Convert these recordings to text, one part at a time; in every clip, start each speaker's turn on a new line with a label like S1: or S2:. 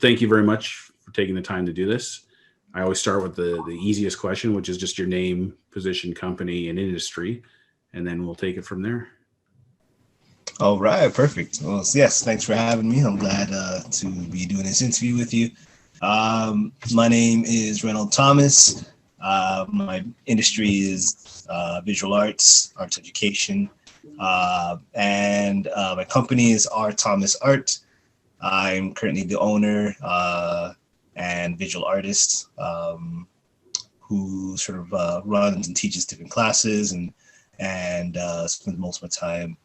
S1: thank you very much for taking the time to do this. I always start with the easiest question, which is just your name, position, company, and industry, and then we'll take it from there.
S2: All right, perfect. Well, yes, thanks for having me. I'm glad to be doing this interview with you. My name is Reynold Thomas. My industry is visual arts, arts education, and my company is rthomasart. I'm currently the owner and visual artist who sort of runs and teaches different classes and spends most of my time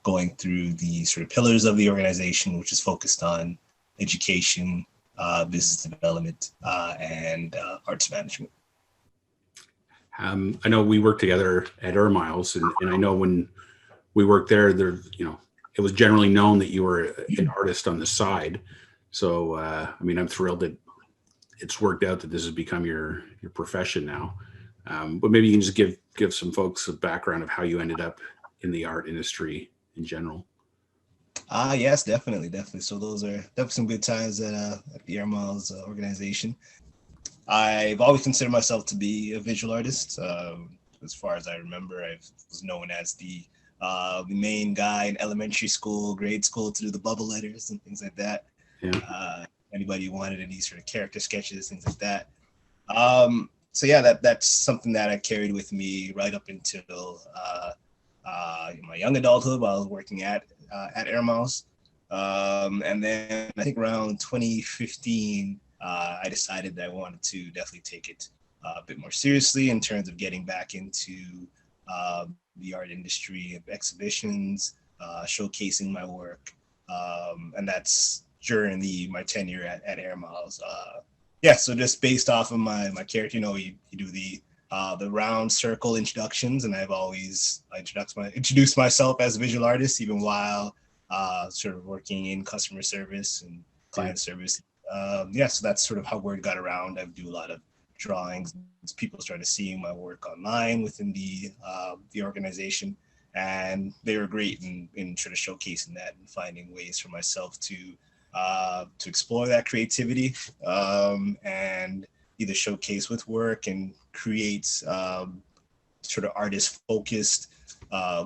S2: going through the sort of pillars of the organization, which is focused on education, business development, and arts management.
S1: I know we worked together at Air Miles, and I know when we worked there, it was generally known that you were an artist on the side. So, I'm thrilled that it's worked out that this has become your profession now. But maybe you can just give some folks a background of how you ended up in the art industry in general.
S2: Yes, definitely. So those are definitely some good times at the Air Miles organization. I've always considered myself to be a visual artist. As far as I remember, I was known as the main guy in elementary school, grade school, to do the bubble letters and things like that. Yeah. Anybody who wanted any sort of character sketches, things like that. So yeah, that's something that I carried with me right up until my young adulthood while I was working at Air Miles. And then I think around 2015, I decided that I wanted to definitely take it a bit more seriously in terms of getting back into the art industry of exhibitions, showcasing my work. And that's during my tenure at Air Miles. So just based off of my character, you do the round circle introductions, and I've always introduced myself as a visual artist, even while sort of working in customer service and client service. So that's sort of how word got around. I do a lot of drawings. People started seeing my work online within the organization, and they were great in sort of showcasing that and finding ways for myself to explore that creativity and either showcase with work and create sort of artist-focused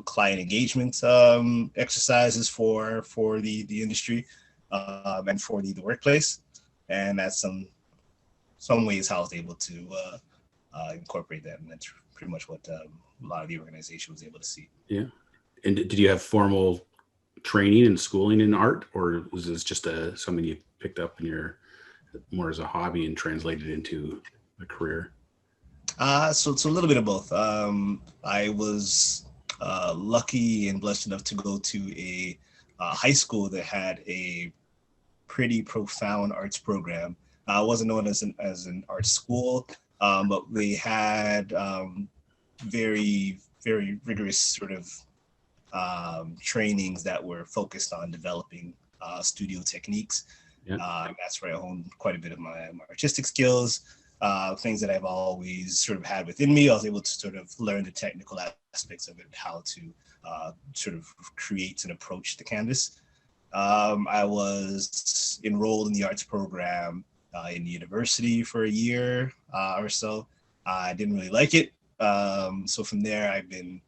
S2: client engagement exercises for the industry and for the workplace. And that's some ways how I was able to incorporate that. And that's pretty much what a lot of the organization was able to see.
S1: Yeah. And did you have formal training and schooling in art, or was this just something you picked up in more as a hobby and translated into a career?
S2: So it's a little bit of both. I was lucky and blessed enough to go to a high school that had a pretty profound arts program. It wasn't known as an art school, but they had very, very rigorous sort of trainings that were focused on developing studio techniques. Yeah. That's where I honed quite a bit of my artistic skills, things that I've always sort of had within me. I was able to sort of learn the technical aspects of it, how to sort of create and approach the canvas. I was enrolled in the arts program in the university for a year or so. I didn't really like it. So from there, I've been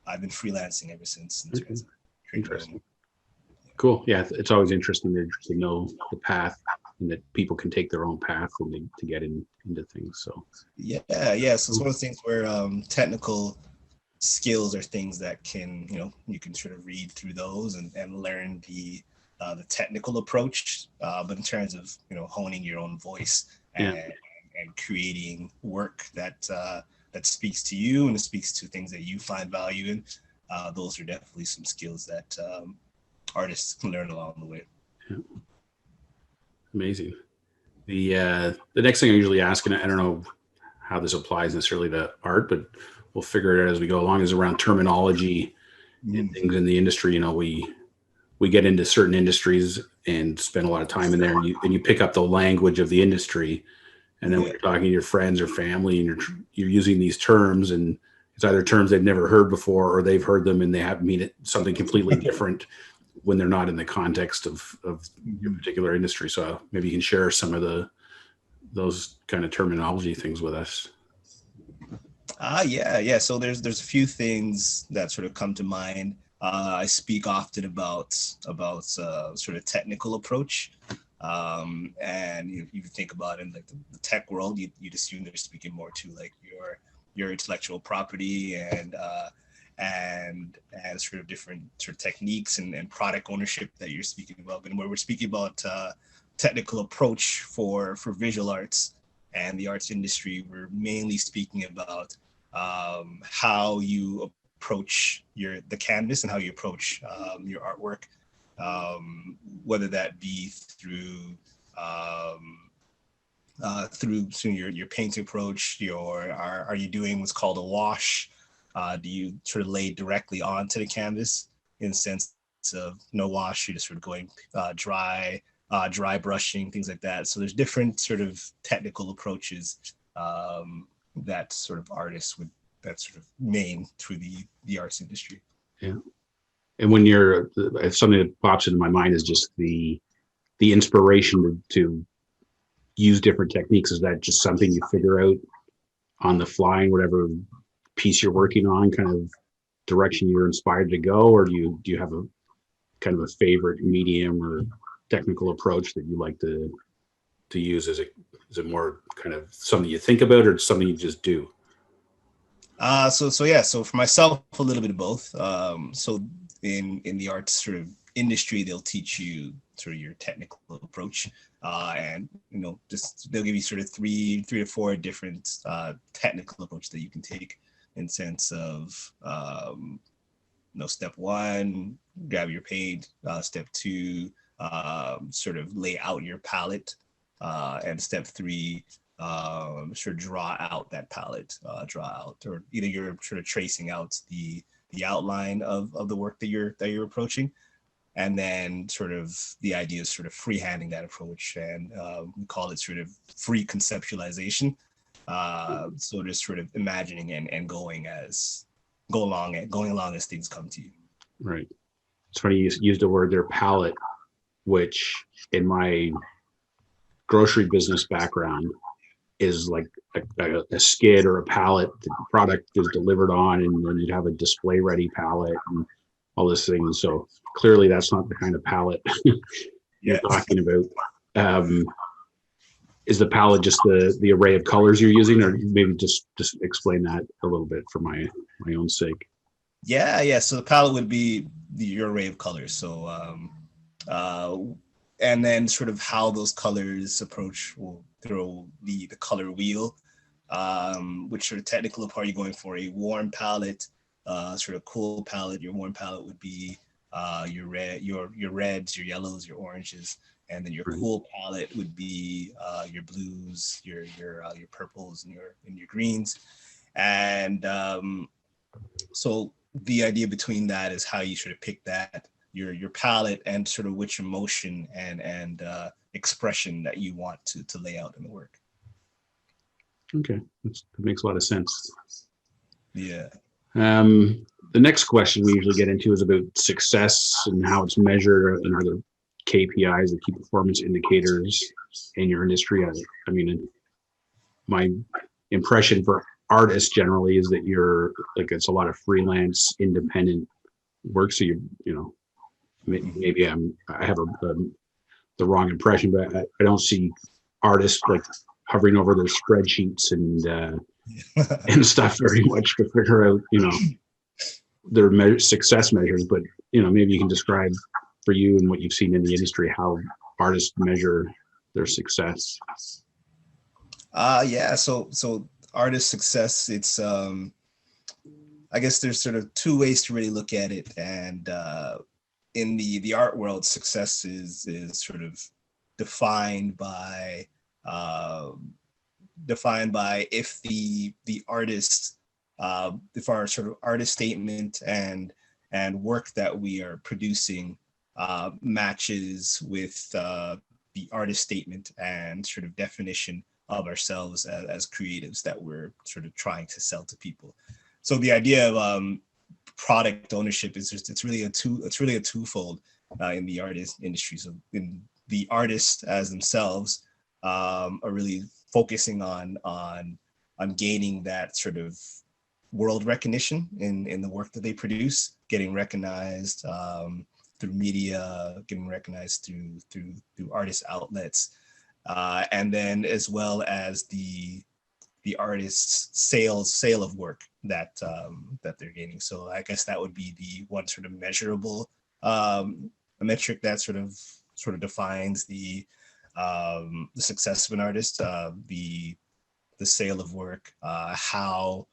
S2: freelancing ever since.
S1: Interesting. Cool. Yeah, it's always interesting to know the path, and that people can take their own path and to get into things. So
S2: yeah. So it's one of those things where technical skills are things that you can sort of read through those and learn the technical approach. But in terms of honing your own voice and creating work that speaks to you and it speaks to things that you find value in, those are definitely some skills that artists can learn along the way. Yeah.
S1: Amazing. The next thing I usually ask, and I don't know how this applies necessarily to art, but we'll figure it out as we go along, is around terminology and things in the industry. We get into certain industries and spend a lot of time in there, and you pick up the language of the industry, and then when you're talking to your friends or family, and you're using these terms, and it's either terms they've never heard before, or they've heard them and they have mean it something completely different. when they're not in the context of your particular industry. So maybe you can share some of those kind of terminology things with us.
S2: Yeah. So there's a few things that sort of come to mind. I speak often about sort of technical approach, and you think about it in like the tech world, you'd assume they're speaking more to like your intellectual property and sort of different sort of techniques and product ownership that you're speaking about. But when we're speaking about technical approach for visual arts and the arts industry, we're mainly speaking about how you approach the canvas and how you approach your artwork, whether that be through your painting approach, are you doing what's called a wash? Do you sort of lay directly onto the canvas in the sense of no wash, you're just sort of going dry brushing, things like that. So there's different sort of technical approaches that sort of artists would, that's sort of main through the arts industry.
S1: Yeah. And when if something that pops into my mind is just the inspiration to use different techniques. Is that just something you figure out on the fly, whatever piece you're working on, kind of direction you're inspired to go, or do you have a kind of a favorite medium or technical approach that you like to use? Is it more kind of something you think about, or something you just do?
S2: So for myself, a little bit of both. So in the arts sort of industry, they'll teach you sort of your technical approach, and just they'll give you sort of three to four different technical approach that you can take in sense of step one, grab your paint. Step two, sort of lay out your palette, and step three, sort of draw out that palette, or either you're sort of tracing out the outline of the work that you're approaching, and then sort of the idea is sort of freehanding that approach, and we call it sort of free conceptualization. So just sort of imagining and going along as things come to you.
S1: Right. It's funny you used the word there, palette, which in my grocery business background is like a skid or a pallet the product is delivered on, and then you'd have a display ready pallet and all this thing. So clearly that's not the kind of palette you're talking about. Is the palette just the array of colors you're using, or maybe just explain that a little bit for my own sake?
S2: Yeah. So the palette would be your array of colors. So and then sort of how those colors approach will throw the color wheel, which sort of technical part, you're going for a warm palette, sort of cool palette. Your warm palette would be your reds, your yellows, your oranges, and then your cool palette would be your blues, your purples, and your greens. And so the idea between that is how you sort of pick that your palette and sort of which emotion and expression that you want to lay out in the work.
S1: Okay, that makes a lot of sense.
S2: Yeah.
S1: The next question we usually get into is about success and how it's measured, and are there KPIs, the key performance indicators in your industry? I mean, my impression for artists generally is that you're like, it's a lot of freelance, independent work. So maybe I have the wrong impression, but I don't see artists like hovering over their spreadsheets and stuff very much to figure out, their success measures. But, maybe you can describe for you and what you've seen in the industry, how artists measure their success.
S2: Yeah. So artist success, it's, I guess there's sort of two ways to really look at it. And in the art world, success is sort of defined by if the artist, if our sort of artist statement and work that we are producing matches with the artist statement and sort of definition of ourselves as creatives that we're sort of trying to sell to people. So the idea of product ownership is just it's really a twofold. in the artist industry. So in the artists as themselves are really focusing on gaining that sort of world recognition in the work that they produce, getting recognized through media, getting recognized through artist outlets, and then as well as the artist's sale of work that they're gaining. So I guess that would be the one sort of measurable a metric that sort of defines the success of an artist, the sale of work, how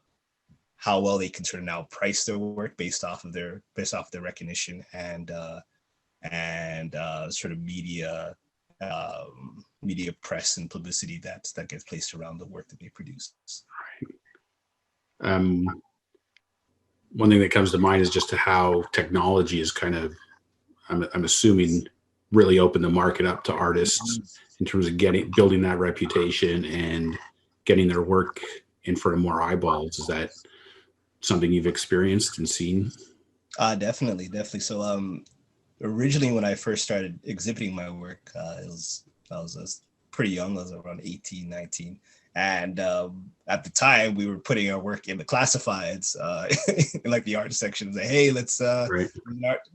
S2: well they can sort of now price their work based off of their recognition and sort of media press and publicity that gets placed around the work that they produce.
S1: One thing that comes to mind is just how technology is kind of, I'm assuming, really opened the market up to artists in terms of building that reputation and getting their work in front of more eyeballs. Is that something you've experienced and seen?
S2: Definitely. So originally when I first started exhibiting my work, I was pretty young. I was around 18, 19. And at the time, we were putting our work in the classifieds, in like the art section. Like, hey, let's,
S1: Right.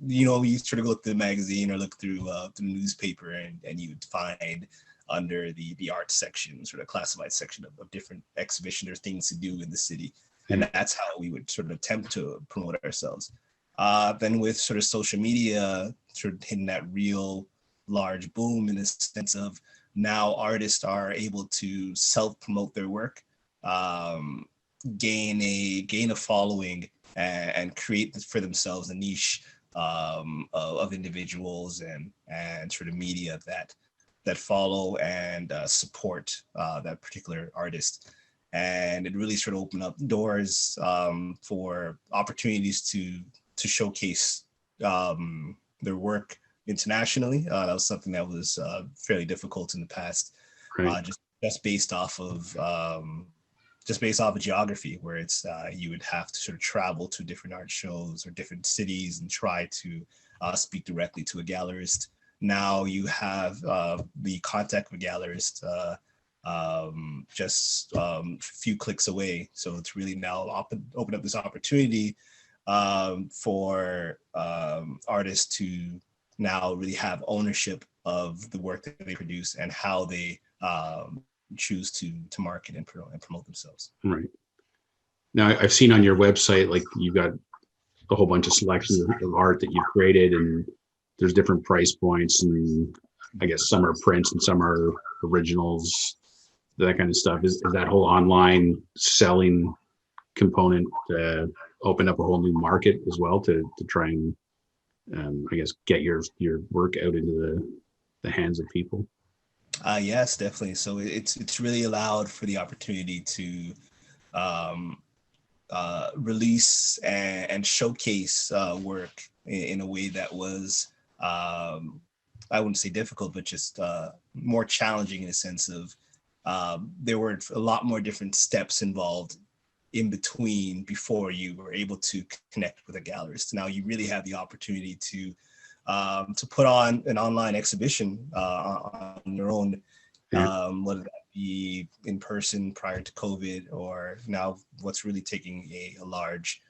S2: you sort of go through the magazine or look through the newspaper, and you would find under the art section, sort of classified section of different exhibitions or things to do in the city. And that's how we would sort of attempt to promote ourselves. Then with sort of social media sort of hitting that real large boom in the sense of now artists are able to self-promote their work, gain a following, and create for themselves a niche of individuals and sort of media that follow and support that particular artist. And it really sort of opened up doors for opportunities to showcase their work internationally. That was something that was fairly difficult in the past,
S1: Right.
S2: just based off of geography, where it's you would have to sort of travel to different art shows or different cities and try to speak directly to a gallerist. Now you have the contact with a gallerist just a few clicks away. So it's really now open up this opportunity for artists to now really have ownership of the work that they produce and how they choose to market and promote themselves.
S1: Right. Now, I've seen on your website, like, you've got a whole bunch of selections of art that you've created, and there's different price points, and I guess some are prints and some are originals, that kind of stuff. Is that whole online selling component open up a whole new market as well to try and I guess get your work out into the hands of people?
S2: Yes, definitely. So it's really allowed for the opportunity to release and showcase work in a way that was I wouldn't say difficult, but just more challenging in a sense of there were a lot more different steps involved in between before you were able to connect with a gallerist. Now you really have the opportunity to put on an online exhibition on your own, whether that be in person prior to COVID, or now what's really taking a large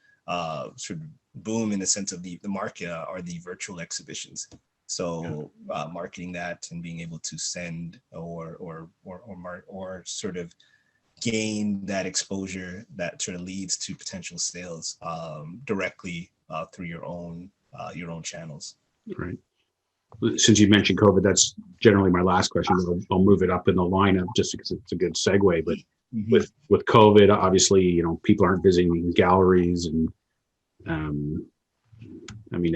S2: sort of boom in the sense of the market are the virtual exhibitions. So marketing that and being able to send or sort of gain that exposure that sort of leads to potential sales directly through your own channels.
S1: Right. Since you mentioned COVID, that's generally my last question. I'll move it up in the lineup just because it's a good segue. But with COVID, obviously, people aren't visiting galleries, and I mean,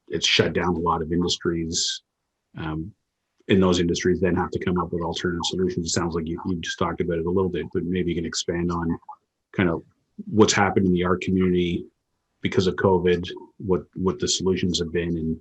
S1: it's shut down a lot of industries. In those industries then have to come up with alternative solutions. It sounds like you just talked about it a little bit, but maybe you can expand on kind of what's happened in the art community because of COVID, what the solutions have been, and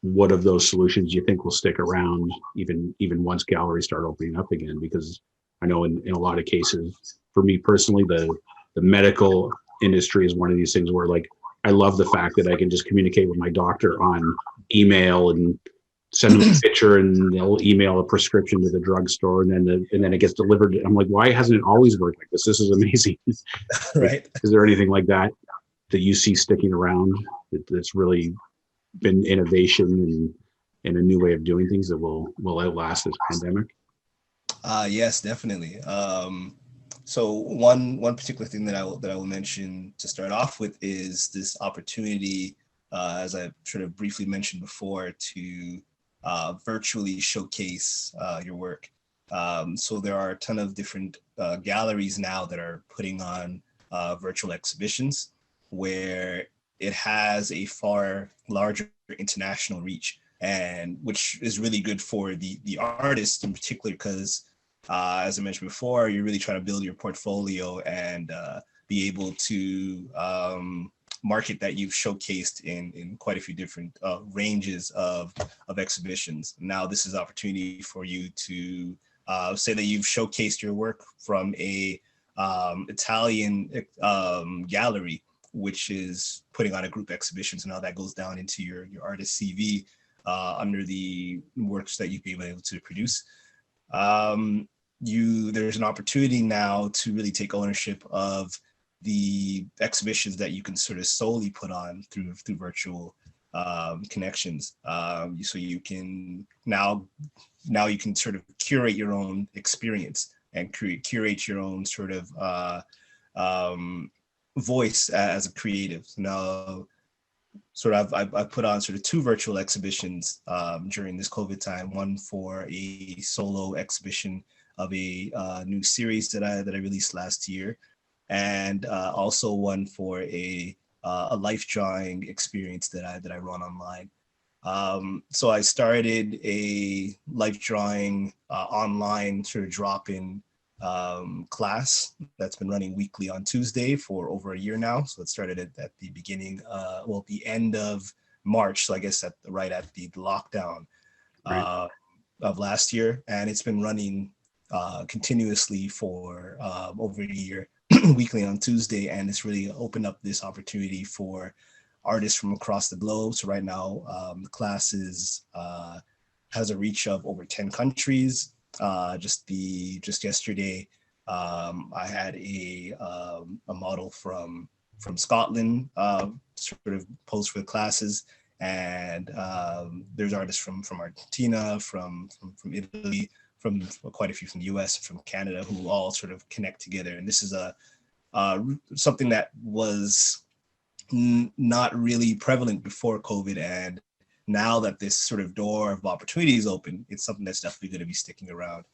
S1: what of those solutions you think will stick around even once galleries start opening up again. Because I know in a lot of cases, for me personally, the medical industry is one of these things where, like, I love the fact that I can just communicate with my doctor on email and send them a picture, and they'll email a prescription to the drugstore, and then it gets delivered. I'm like, why hasn't it always worked like this? This is amazing.
S2: Right.
S1: Is there anything like that you see sticking around that's really been innovation and a new way of doing things that will outlast this pandemic?
S2: Yes, definitely. So one particular thing that I will mention to start off with is this opportunity, as I sort of briefly mentioned before, to virtually showcase your work. So there are a ton of different galleries now that are putting on virtual exhibitions where it has a far larger international reach, and which is really good for the artist in particular, because as I mentioned before, you're really trying to build your portfolio and be able to market that you've showcased in quite a few different ranges of exhibitions. Now, this is an opportunity for you to say that you've showcased your work from a Italian gallery, which is putting on a group exhibition. So now that goes down into your artist CV under the works that you've been able to produce. There's an opportunity now to really take ownership of the exhibitions that you can sort of solely put on through virtual connections. So you can now you can sort of curate your own experience and curate your own sort of voice as a creative. Now, sort of I've put on sort of 2 virtual exhibitions during this COVID time. One for a solo exhibition of a new series that I released last year, and also one for a life drawing experience that I run online. So I started a life drawing online sort of drop-in class that's been running weekly on Tuesday for over a year now. So it started at the beginning, the end of March. So I guess right at the lockdown of last year, and it's been running continuously for over a year, weekly on Tuesday, and it's really opened up this opportunity for artists from across the globe. So right now, the class has a reach of over 10 countries. Just yesterday, I had a model from Scotland sort of post for the classes, and there's artists from Argentina, from Italy, from quite a few from the US, from Canada, who all sort of connect together. And this is something that was not really prevalent before COVID, and now that this sort of door of opportunity is open, it's something that's definitely going to be sticking around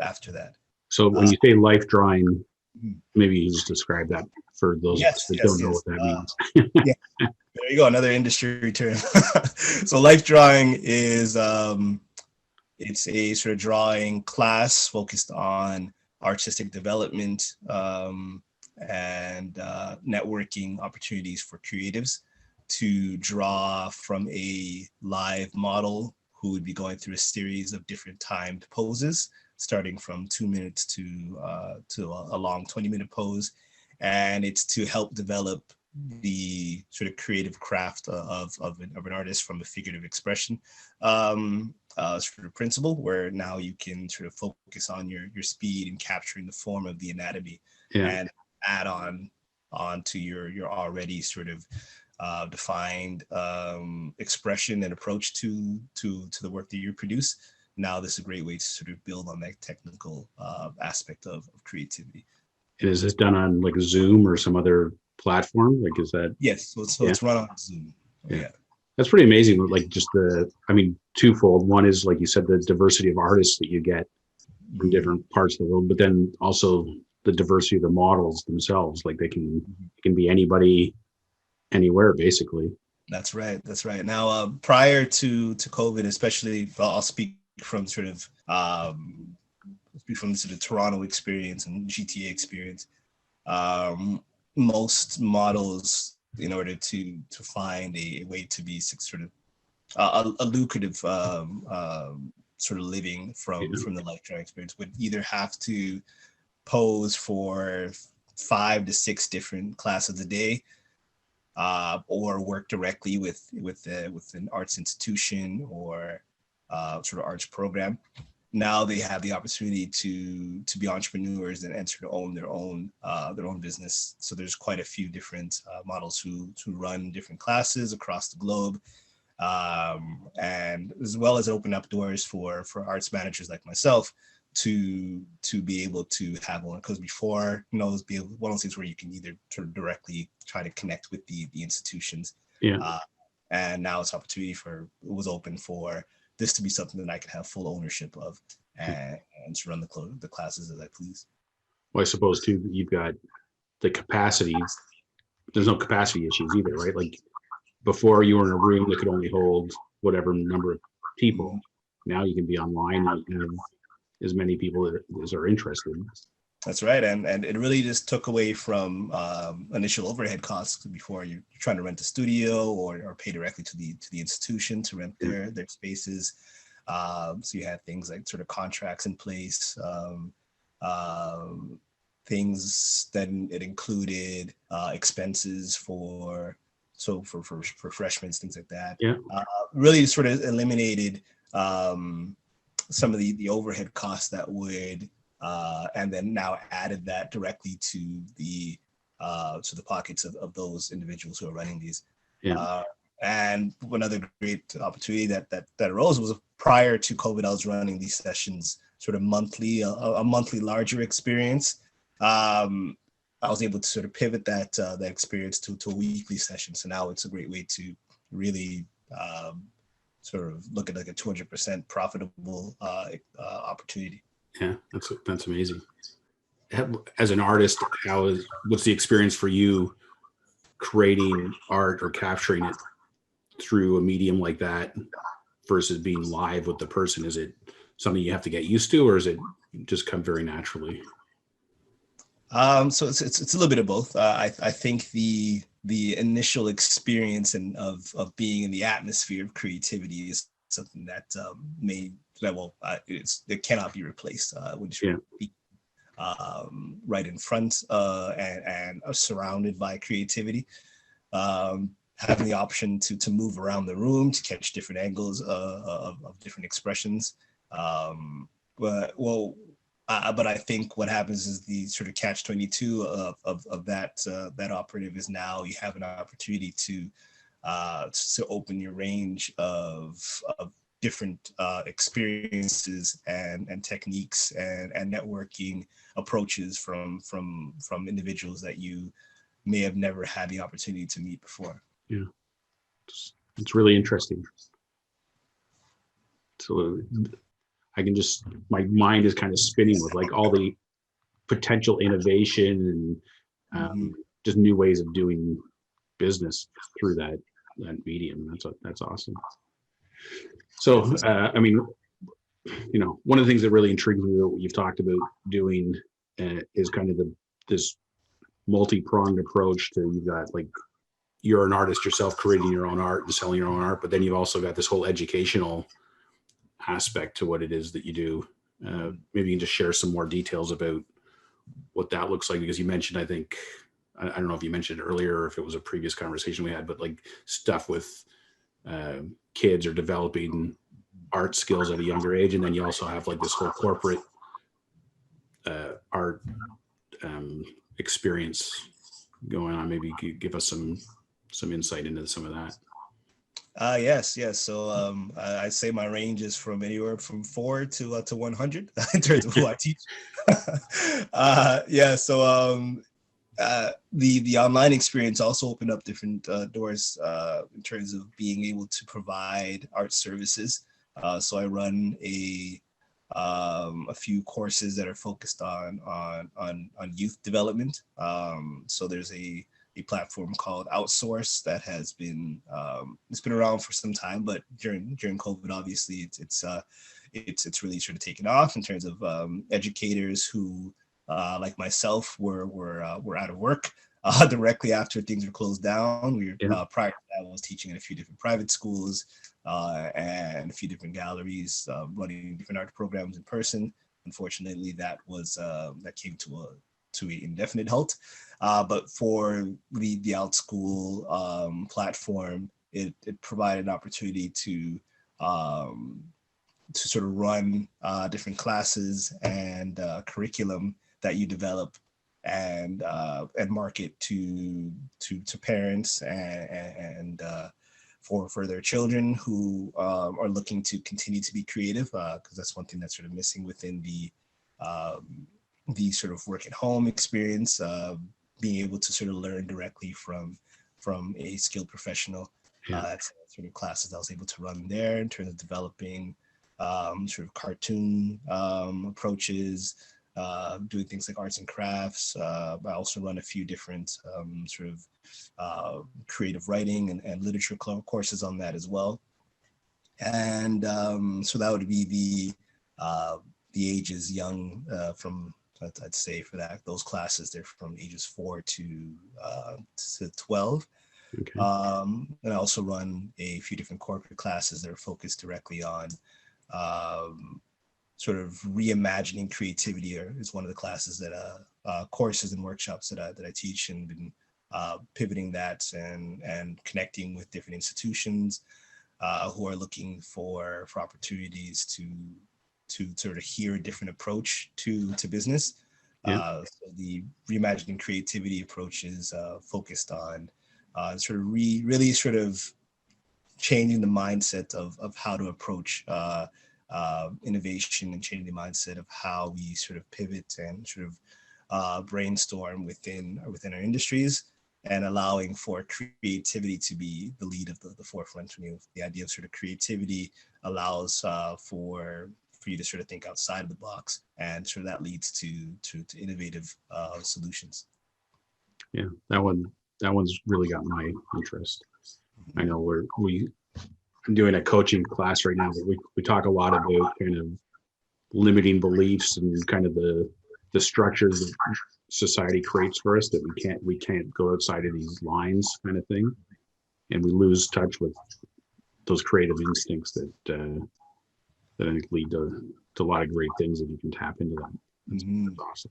S2: after that.
S1: So when you say life drawing, maybe you just describe that for those that don't know what that means.
S2: Yeah, there you go, another industry term. So life drawing is it's a sort of drawing class focused on artistic development and networking opportunities for creatives to draw from a live model who would be going through a series of different timed poses, starting from 2 minutes to a long 20-minute pose. And it's to help develop the sort of creative craft of an artist from a figurative expression sort of principle, where now you can sort of focus on your speed and capturing the form of the anatomy and add on to your already sort of defined expression and approach to the work that you produce. Now this is a great way to sort of build on that technical aspect of creativity.
S1: And is this done on like Zoom or some other platform? Like, is that?
S2: Yes, so it's run on Zoom. Yeah.
S1: That's pretty amazing. Like just twofold. One is, like you said, the diversity of artists that you get from different parts of the world, but then also the diversity of the models themselves. Like it can be anybody, anywhere, basically.
S2: That's right. Now, prior to COVID, especially, I'll speak from sort of Toronto experience and GTA experience. Most models, in order to find a way to be sort of a lucrative sort of living from the life drawing experience, would either have to pose for 5 to 6 different classes a day, or work directly with an arts institution or sort of arts program. Now they have the opportunity to be entrepreneurs and enter to own their own business. So there's quite a few different models who run different classes across the globe, and as well as open up doors for arts managers like myself to be able to have one. Because before, it was be one of those things where you can either sort of directly try to connect with the institutions,
S1: Yeah.
S2: and now it's opportunity it was open for this to be something that I can have full ownership of and to run the classes as I please.
S1: Well, I suppose too, you've got the capacity. There's no capacity issues either, right? Like before you were in a room that could only hold whatever number of people. Now you can be online and you have as many people as are interested.
S2: That's right, and it really just took away from initial overhead costs. Before you're trying to rent a studio or pay directly to the institution to rent their spaces. So you had things like sort of contracts in place, things that it included expenses for freshmen, things like that.
S1: Yeah.
S2: Really sort of eliminated some of the overhead costs that would, and then now added that directly to the pockets of those individuals who are running these.
S1: Yeah.
S2: And another great opportunity that arose was prior to COVID. I was running these sessions sort of monthly, a monthly larger experience. I was able to sort of pivot that experience to a weekly session. So now it's a great way to really sort of look at like a 200% profitable opportunity.
S1: Yeah, that's amazing. As an artist, what's the experience for you creating art or capturing it through a medium like that versus being live with the person? Is it something you have to get used to, or is it just come very naturally?
S2: So it's a little bit of both. I think the initial experience of being in the atmosphere of creativity is something that it cannot be replaced. When you be right in front and surrounded by creativity. Having the option to move around the room to catch different angles of different expressions. But I think what happens is the sort of catch-22 of that operative is now you have an opportunity to open your range of different experiences and techniques and networking approaches from individuals that you may have never had the opportunity to meet before.
S1: Yeah, it's really interesting. So I can my mind is kind of spinning with like all the potential innovation and just new ways of doing business through that medium. That's awesome. So, I mean, one of the things that really intrigues me what you've talked about doing is kind of this multi-pronged approach to, you've got like, you're an artist yourself creating your own art and selling your own art, but then you've also got this whole educational aspect to what it is that you do. Maybe you can just share some more details about what that looks like, because you mentioned, I think, I don't know if you mentioned it earlier or if it was a previous conversation we had, but like stuff with kids or developing art skills at a younger age. And then you also have like this whole corporate art experience going on. Maybe you could give us some insight into some of that.
S2: Yes. So I say my range is from anywhere from 4 to 100 in terms of who I teach. So the online experience also opened up different doors in terms of being able to provide art services. So I run a few courses that are focused on youth development. So there's a platform called Outschool that has been it's been around for some time, but during COVID, obviously it's really sort of taken off in terms of educators who like myself were out of work directly after things were closed down. Prior to that, I was teaching in a few different private schools and a few different galleries, running different art programs in person. Unfortunately, that came to indefinite halt. But for the Outschool platform, it provided an opportunity to sort of run different classes and curriculum that you develop and market to parents and for their children who are looking to continue to be creative, because that's one thing that's sort of missing within the sort of work at home experience, being able to sort of learn directly from a skilled professional. That's sort of classes I was able to run there in terms of developing sort of cartoon approaches, doing things like arts and crafts. I also run a few different sort of creative writing and literature courses on that as well. And so that would be the ages young from, I'd say for those classes, they're from ages 4 to 12.
S1: Okay.
S2: And I also run a few different corporate classes that are focused directly on sort of reimagining creativity, or is one of the classes that courses and workshops that I teach, and been pivoting that and connecting with different institutions who are looking for opportunities to sort of hear a different approach to business. So the reimagining creativity approach is focused on sort of really sort of changing the mindset of how to approach innovation, and changing the mindset of how we sort of pivot and sort of brainstorm within our industries, and allowing for creativity to be the lead of the forefront. The idea of sort of creativity allows for you to sort of think outside of the box, and sort of that leads to innovative solutions.
S1: Yeah, that one's really got my interest. I know I'm doing a coaching class right now, but we talk a lot about kind of limiting beliefs and kind of the structures that society creates for us, that we can't go outside of these lines, kind of thing, and we lose touch with those creative instincts that I think lead to a lot of great things, if you can tap into them. That's awesome.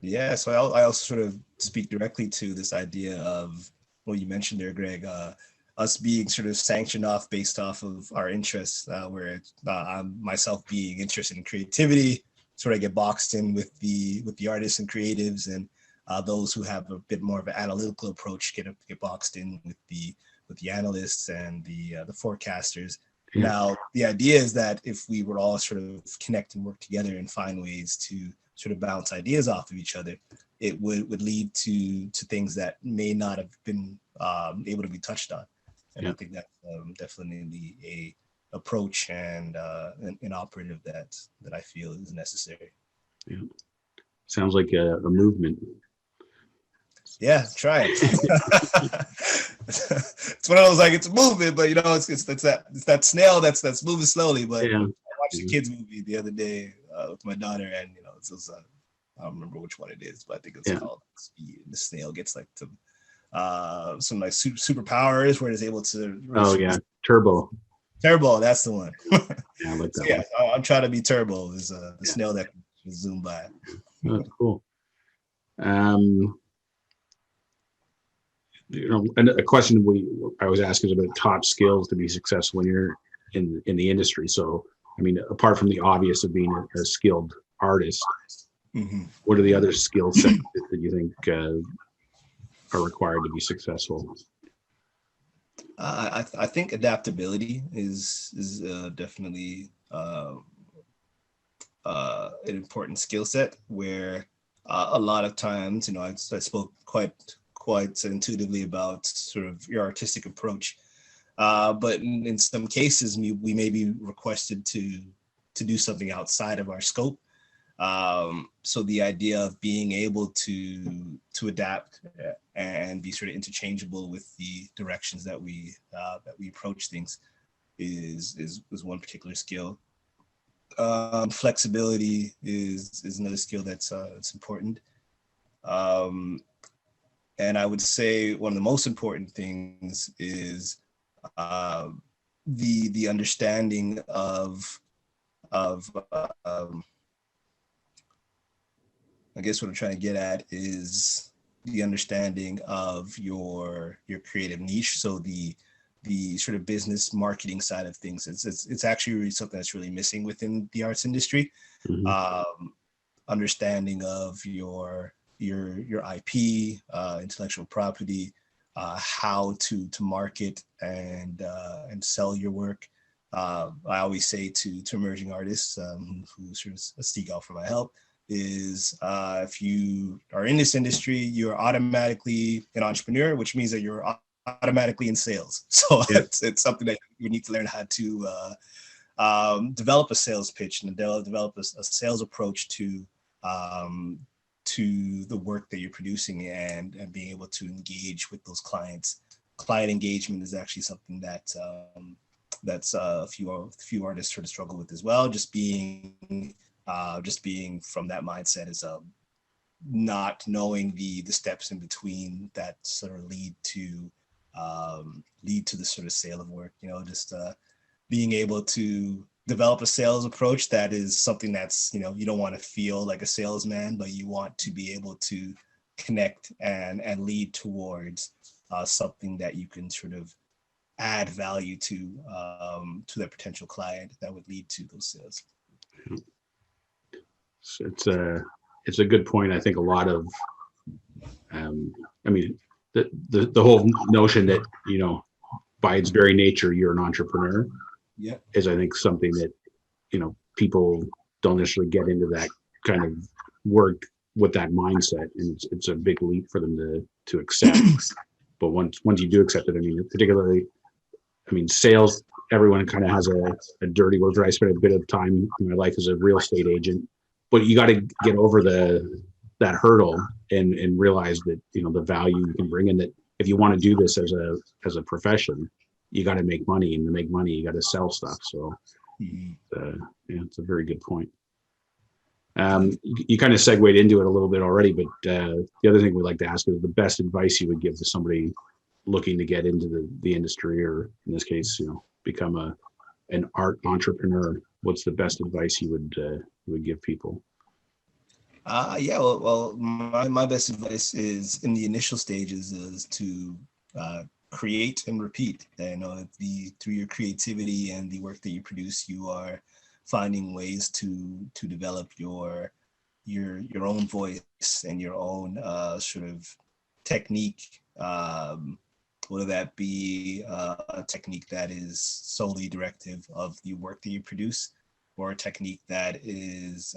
S2: Yeah, so I also sort of speak directly to this idea of what you mentioned there, Greg, us being sort of sanctioned off based off of our interests, where I'm myself being interested in creativity, sort of get boxed in with the artists and creatives, and those who have a bit more of an analytical approach get boxed in with the analysts and the forecasters. Yeah. Now, the idea is that if we were all sort of connect and work together and find ways to sort of bounce ideas off of each other, it would lead to things that may not have been able to be touched on. And I think that's definitely a approach and an operative that I feel is necessary.
S1: Yeah, sounds like a movement.
S2: Yeah, try it. It's one of those, like, it's a movement, but it's that snail that's moving slowly. But I watched a kids movie the other day with my daughter, and it was I don't remember which one it is, but I think it's called Speed. And the snail gets like some like superpowers where it's able to
S1: Turbo,
S2: that's the one.
S1: Yeah, I like that.
S2: So, yeah, I'm trying to be Turbo, is the snail that can zoom by.
S1: Oh, that's cool. And a question I was asking is about top skills to be successful when you're in the industry. So, I mean, apart from the obvious of being a skilled artist, what are the other skill sets that you think are required to be successful?
S2: I think adaptability is definitely an important skill set, where a lot of times, I spoke quite intuitively about sort of your artistic approach, but in some cases we may be requested to do something outside of our scope. So the idea of being able to adapt and be sort of interchangeable with the directions that we approach things is one particular skill. Flexibility is another skill that's important. And I would say one of the most important things is the understanding of I guess what I'm trying to get at is the understanding of your creative niche. So the sort of business marketing side of things. It's actually really something that's really missing within the arts industry.
S1: Mm-hmm.
S2: Understanding of your IP, intellectual property, how to market and sell your work. I always say to emerging artists who sort of seek out for my help is if you are in this industry, you're automatically an entrepreneur, which means that you're automatically in sales. So
S1: Yeah.
S2: it's something that you need to learn how to develop a sales pitch and develop a sales approach to the work that you're producing and being able to engage with those clients. Client engagement is actually something that that's a few artists sort of struggle with as well. Just being from that mindset is not knowing the steps in between that sort of lead to the sort of sale of work. Just being able to develop a sales approach that is something that's, you don't want to feel like a salesman, but you want to be able to connect and lead towards something that you can sort of add value to that potential client that would lead to those sales.
S1: It's a good point. I think a lot of, I mean, the whole notion that, by its very nature, you're an entrepreneur.
S2: Yeah.
S1: Is, I think, something that, people don't necessarily get into that kind of work with that mindset, and it's a big leap for them to accept. But once you do accept it, I mean, particularly, sales, everyone kind of has a dirty word. I spent a bit of time in my life as a real estate agent, but you got to get over that hurdle and realize that, the value you can bring, and that if you want to do this as a profession, you got to make money, and to make money, you got to sell stuff. So it's a very good point. You kind of segued into it a little bit already, but the other thing we'd like to ask is the best advice you would give to somebody looking to get into the industry, or in this case, become an art entrepreneur. What's the best advice you would give people?
S2: Well, my best advice is in the initial stages is to create and repeat. Through your creativity and the work that you produce, you are finding ways to develop your own voice and your own sort of technique. Whether that be a technique that is solely directive of the work that you produce, or a technique that is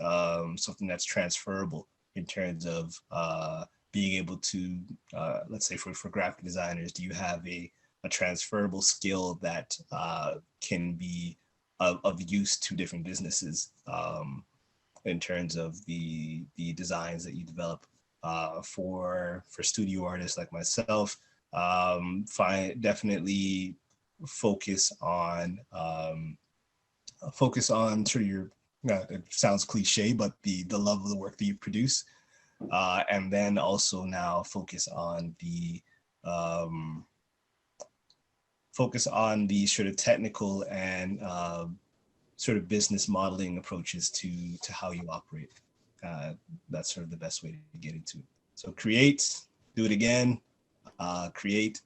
S2: something that's transferable in terms of being able to, let's say for graphic designers, do you have a transferable skill that can be of use to different businesses in terms of the designs that you develop for studio artists like myself. Definitely focus on sort of your, it sounds cliche, but the love of the work that you produce, and then also now focus on the sort of technical and sort of business modeling approaches to how you operate. That's sort of the best way to get into it. So create, do it again, create,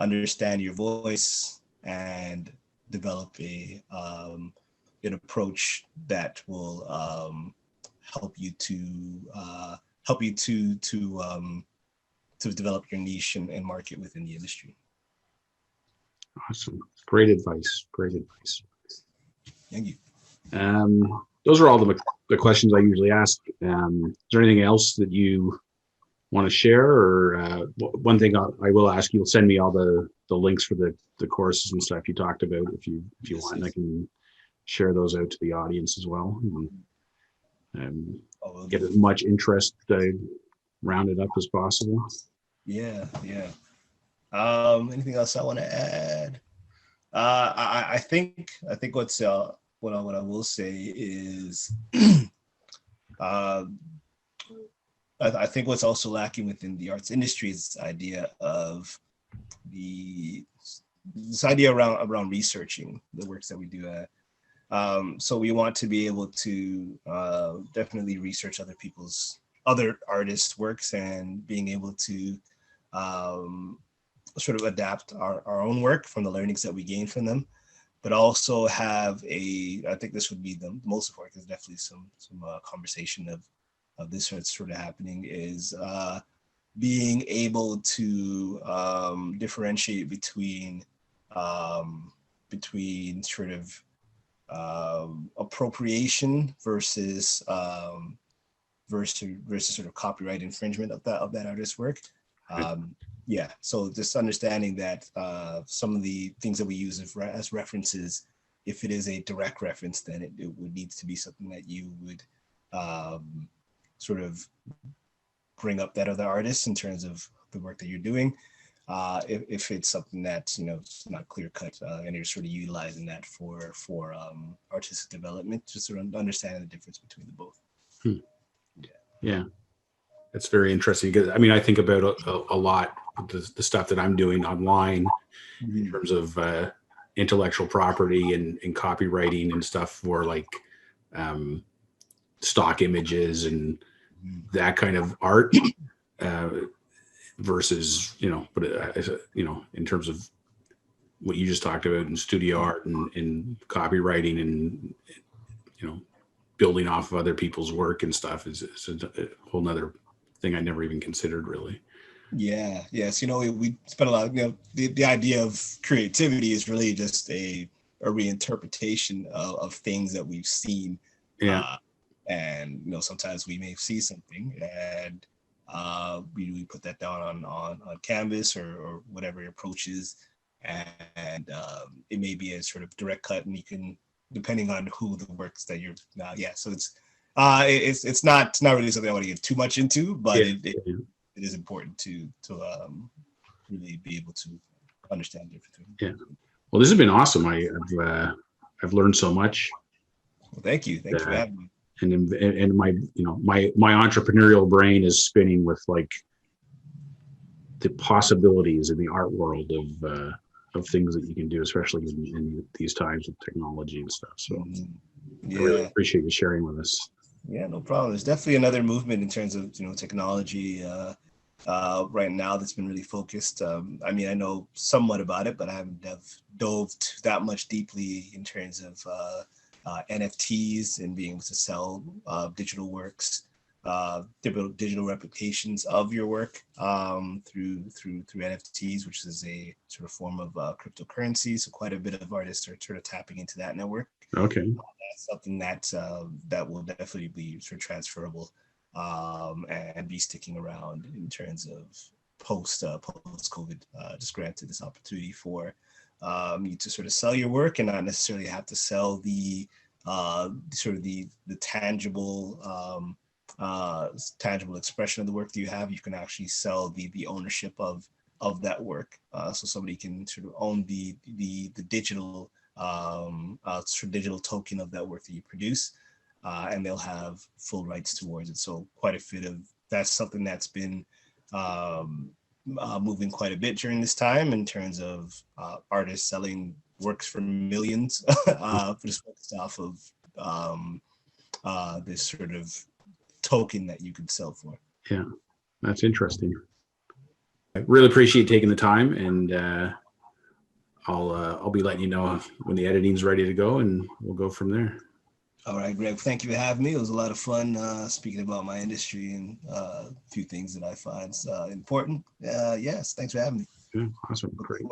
S2: understand your voice, and develop an approach that will help you to develop your niche and market within the industry.
S1: Awesome. Great advice.
S2: Thank you.
S1: Those are all the questions I usually ask. Is there anything else that you want to share? Or one thing I will ask, you'll send me all the links for the courses and stuff you talked about if you want, and I can share those out to the audience as well, and get as much interest rounded up as possible.
S2: Yeah. Anything else I want to add? I think what I will say is I think what's also lacking within the arts industry is this idea of around researching the works that we do. So we want to be able to definitely research other people's other artists' works and being able to sort of adapt our own work from the learnings that we gain from them, but also have I think this would be the most important, because definitely some conversation of this sort of happening, is being able to differentiate between sort of appropriation versus sort of copyright infringement of that artist's work. Yeah, so just understanding that some of the things that we use as references, if it is a direct reference, then it would need to be something that you would sort of bring up that other artist in terms of the work that you're doing. If it's something that, you know, it's not clear cut, and you're sort of utilizing that for artistic development, just sort of understanding the difference between the both.
S1: Yeah, that's very interesting, because I mean, I think about a lot the stuff that I'm doing online in terms of intellectual property and copywriting and stuff for like stock images and that kind of art versus, you know, but you know, in terms of what you just talked about in studio art and copywriting and, you know, building off of other people's work and stuff is a whole nother thing I never even considered, really.
S2: Yeah, yes. You know, we spent a lot, you know, the idea of creativity is really just a reinterpretation of things that we've seen.
S1: Yeah.
S2: And, you know, sometimes we may see something and we put that down on canvas or whatever your approach is. And it may be a sort of direct cut, and you can, depending on who the works that you're, so it's not really something I want to get too much into, but it is important to really be able to understand the difference.
S1: Yeah. Well, this has been awesome. I've learned so much.
S2: Well, thank you for having me.
S1: And my, you know, my entrepreneurial brain is spinning with like the possibilities in the art world of things that you can do, especially in these times of technology and stuff. So
S2: yeah,
S1: I really appreciate you sharing with us.
S2: Yeah, no problem. There's definitely another movement in terms of, you know, technology right now that's been really focused. I mean, I know somewhat about it, but I haven't dove that much deeply in terms of NFTs and being able to sell digital works, digital replications of your work through NFTs, which is a sort of form of cryptocurrency. So quite a bit of artists are sort of tapping into that network.
S1: Okay.
S2: That's something that will definitely be sort of transferable and be sticking around in terms of post COVID. Just granted this opportunity for you to sort of sell your work and not necessarily have to sell the sort of the tangible expression of the work that you have. You can actually sell the ownership of that work, so somebody can sort of own the digital sort of digital token of that work that you produce, and they'll have full rights towards it. So quite a bit of that's something that's been moving quite a bit during this time in terms of artists selling works for millions just focused off of this sort of token that you could sell for.
S1: Yeah, that's interesting. I really appreciate taking the time, and I'll be letting you know when the editing's ready to go, and we'll go from there.
S2: All right, Greg. Thank you for having me. It was a lot of fun speaking about my industry and a few things that I find important. Yes, thanks for having me.
S1: Yeah, awesome. Great.